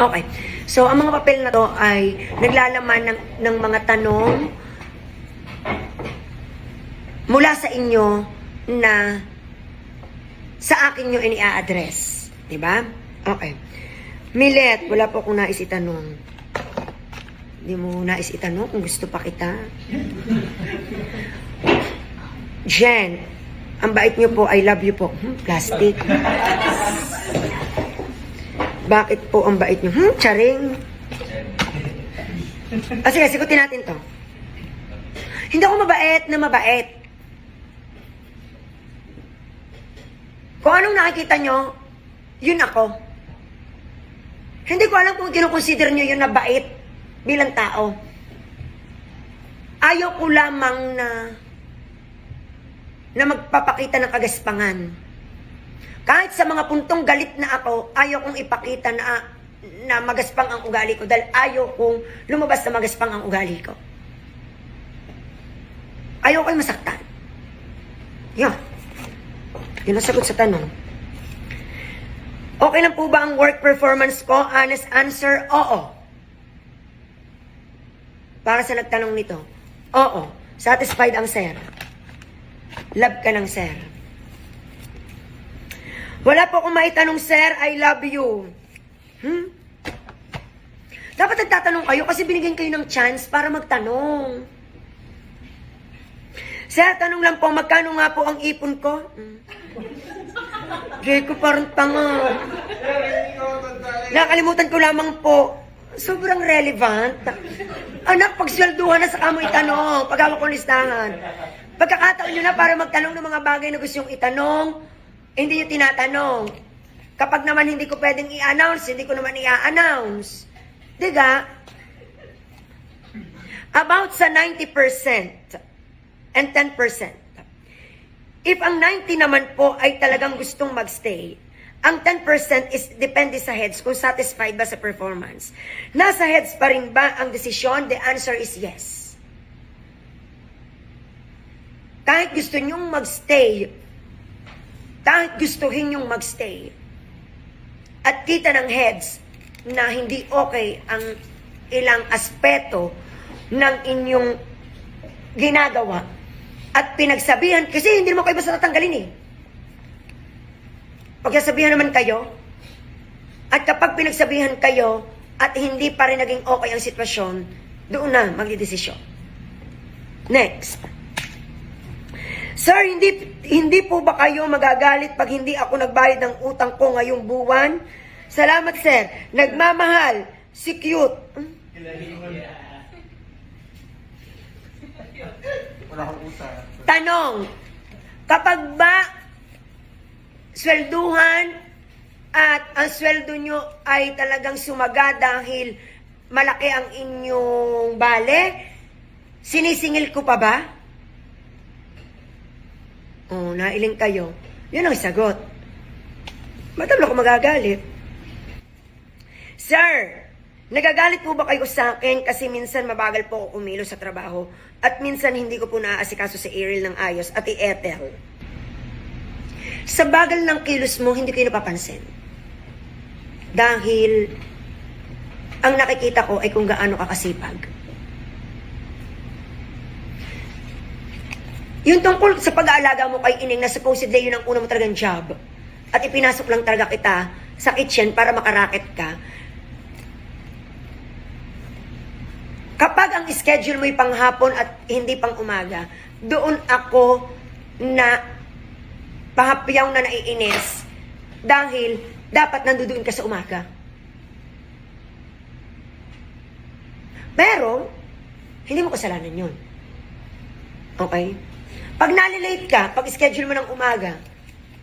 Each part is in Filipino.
Okay. So, ang mga papel na to ay naglalaman ng mga tanong mula sa inyo na sa akin nyo ini-address. Diba? Okay. Milet, wala po akong nais itanong. Hindi mo nais itanong kung gusto pa kita. Jen, ang bait nyo po, I love you po. Plastic. Bakit po ang bait nyo? Charing. Sige, sigutin natin to. Hindi ako mabait na mabait. Kung anong nakikita nyo, yun ako. Hindi ko alam kung kinukonsider nyo yun na bait bilang tao. Ayaw ko lamang na magpapakita ng kagaspangan. Kahit sa mga puntong galit na ako, ayaw kong ipakita na magaspang ang ugali ko dahil ayaw kong lumabas na magaspang ang ugali ko. Ayaw ko'y masaktan. Yan. Yun ang sagot sa tanong. Okay lang po ba ang work performance ko? Honest answer, oo. Para sa nagtanong nito, oo. Satisfied ang sir. Love ka ng sir. Wala po akong maitanong, sir, I love you. Dapat nagtatanong kayo kasi binigyan kayo ng chance para magtanong. Sir, tanong lang po, magkano nga po ang ipon ko? Jay ko parang tanga. Nakalimutan ko lamang po. Sobrang relevant. Anak, pagswelduhan na sa kamo itanong. Pag-hawak ko listahan. Pagkakataon nyo na para magtanong ng mga bagay na gusto yung itanong, hindi nyo tinatanong. Kapag naman hindi ko pwedeng i-announce, hindi ko naman i-announce. Diga? About sa 90% and 10%. If ang 90 naman po ay talagang gustong magstay, ang 10% is depende sa heads kung satisfied ba sa performance. Nasa heads pa rin ba ang desisyon? The answer is yes. Kahit gusto nyong magstay, kahit gustuhin nyong magstay, at kita ng heads na hindi okay ang ilang aspeto ng inyong ginagawa, at pinagsabihan, kasi hindi naman kayo basta tatanggalin eh. Pagsasabihan naman kayo, at kapag pinagsabihan kayo, at hindi pa rin naging okay ang sitwasyon, doon na magdidesisyon. Next. Sir, hindi po ba kayo magagalit pag hindi ako nagbayad ng utang ko ngayong buwan? Salamat, sir. Nagmamahal. Si cute. Tanong, kapag ba swelduhan at ang sweldo nyo ay talagang sumaga dahil malaki ang inyong bale, sinisingil ko pa ba? Oh, nailing kayo. Yun ang sagot. Madam ako magagalit. Sir, nagagalit po ba kayo sa akin kasi minsan mabagal po ako kumilos sa trabaho at minsan hindi ko po naaasikaso sa Ariel ng ayos at i-Ethel? Sa bagal ng kilos mo, hindi kayo napapansin. Dahil ang nakikita ko ay kung gaano ka kasipag. Yung tungkol sa pag-aalaga mo kay Ining na supposedly yun ang una mo talagang job at ipinasok lang talaga kita sa kitchen para makaraket ka. Kapag ang schedule mo ay panghapon at hindi pang umaga, doon ako na pahapyaw na naiinis dahil dapat nandoon ka sa umaga. Pero, hindi mo kasalanan yun. Okay? Pag nalilate ka, pag schedule mo ng umaga,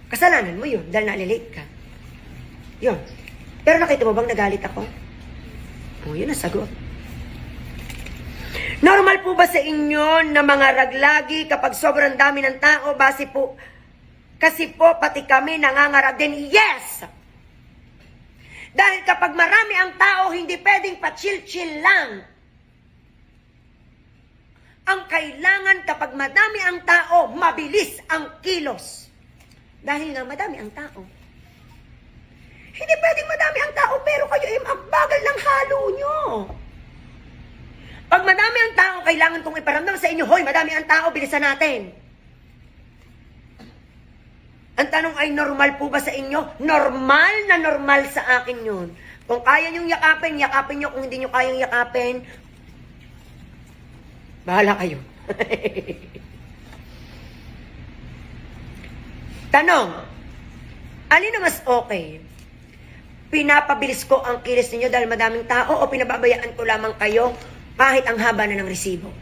kasalanan mo yun dahil nalilate ka. Yun. Pero nakita mo bang nagalit ako? Oh, yun ang sagot. Normal po ba sa inyo na mga raglagi kapag sobrang dami ng tao, kasi po pati kami nangangarap din? Yes! Dahil kapag marami ang tao, hindi pwedeng pa-chill-chill lang. Ang kailangan kapag madami ang tao, mabilis ang kilos. Dahil nga madami ang tao. Hindi pwedeng madami ang tao, pero kayo ay magbagal kailangan kong iparamdam sa inyo, hoy, madami ang tao, bilisan natin. Ang tanong ay, normal po ba sa inyo? Normal na normal sa akin yun. Kung kaya nyong yakapin, yakapin nyo. Kung hindi nyo kayang yakapin, bahala kayo. Tanong, alin na mas okay? Pinapabilis ko ang kilos ninyo dahil madaming tao o pinababayaan ko lamang kayo kahit ang haba na ng resibo?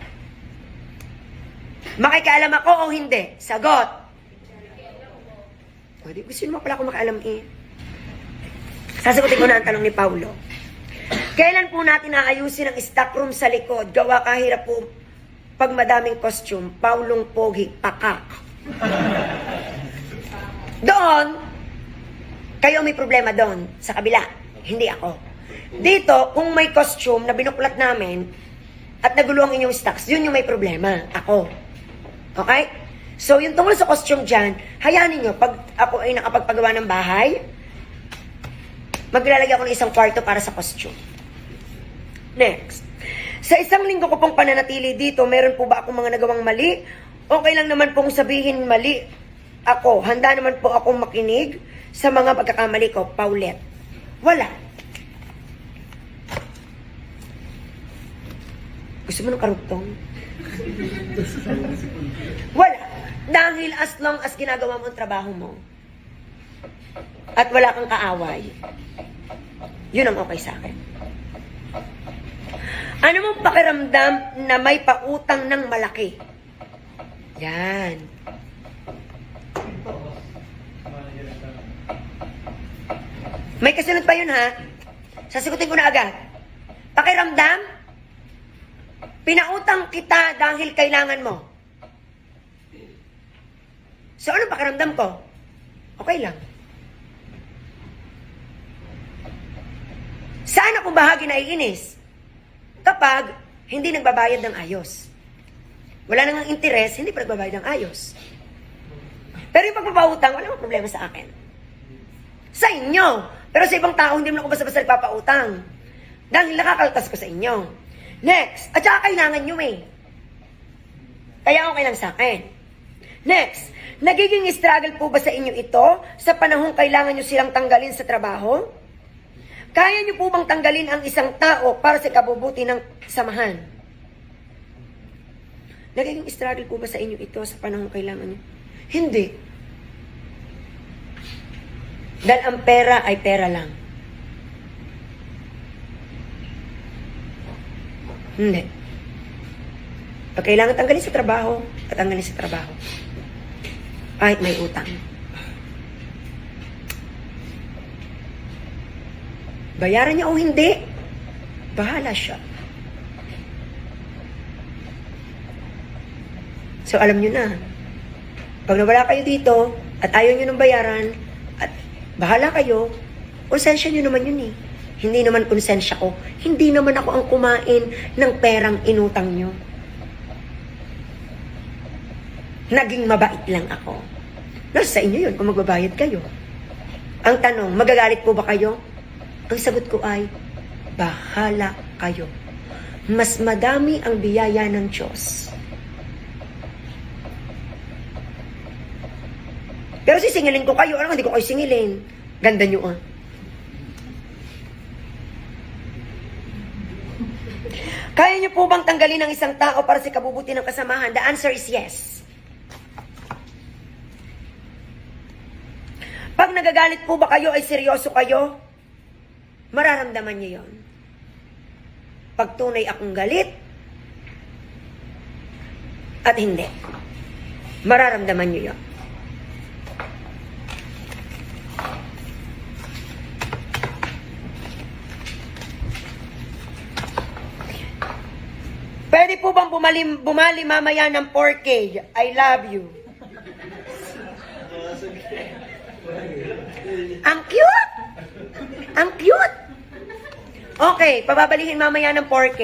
Makikialam ako o hindi? Sagot. O, di gusto mo pala ako makialam eh. Sasagutin ko na ang tanong ni Paulo. Kailan po natin naayusin ang stock room sa likod? Gawa kahirap po pag madaming costume. Paulong Pogi, pakak. Doon, kayo may problema doon, sa kabila. Hindi ako. Dito, kung may costume na binuklat namin at nagulo ang inyong stocks, yun yung may problema. Ako. Okay? So, yung tungkol sa costume dyan, hayaan ninyo, pag ako ay nakapagpagawa ng bahay, maglalagay ako ng isang kwarto para sa costume. Next. Sa isang linggo ko pong pananatili dito, meron po ba akong mga nagawang mali? Okay lang naman pong sabihin mali ako. Handa naman po akong makinig sa mga pagkakamali ko. Paulette. Wala. Gusto mo ng karugtong? Wala. Dahil as long as ginagawa mo ang trabaho mo at wala kang kaaway, yun ang okay sa akin. Ano mong pakiramdam na may pautang ng malaki? Yan. May kasunod pa yun, ha? Sasagutin ko na agad. Pakiramdam, pinautang kita dahil kailangan mo. So, anong pakiramdam ko? Okay lang. Saan ako bahagi na iinis? Kapag hindi nagbabayad ng ayos. Wala nang interes, hindi pa nagbabayad ng ayos. Pero yung pagpapautang, wala nang problema sa akin. Sa inyo. Pero sa ibang tao, hindi mo ako basta-basta nagpapautang. Dahil nakakaltas ko sa inyo. Next. At saka kailangan nyo eh. Kaya okay lang sa akin. Next. Nagiging struggle po ba sa inyo ito sa panahong kailangan nyo silang tanggalin sa trabaho? Kaya nyo po bang tanggalin ang isang tao para sa kabubuti ng samahan? Nagiging struggle po ba sa inyo ito sa panahong kailangan nyo? Hindi. Dahil ang pera ay pera lang. Hindi. Pag kailangan tanggalin sa trabaho, tatanggalin sa trabaho. Kahit may utang. Bayaran niya o hindi, bahala siya. So alam niyo na, pag nawala kayo dito, at ayaw niyo ng bayaran, at bahala kayo, konsensya niyo naman yun eh. Hindi naman konsensya ko. Hindi naman ako ang kumain ng perang inutang niyo. Naging mabait lang ako. Nasa inyo yun kung magbabayad kayo. Ang tanong, magagalit po ba kayo? Ang sagot ko ay, bahala kayo. Mas madami ang biyaya ng Diyos. Pero sisingilin ko kayo, ano hindi ko kayo singilin? Ganda nyo ah. Kaya nyo po bang tanggalin ang isang tao para sa kabubuti ng kasamahan? The answer is yes. Pag nagagalit po ba kayo ay seryoso kayo? Mararamdaman niyo yon. Pag tunay akong galit at hindi, mararamdaman niyo yon. Pwede po bang bumali mamaya ng 4K? I love you. Ang cute! Ang cute! Okay, pababalihin mamaya ng 4K.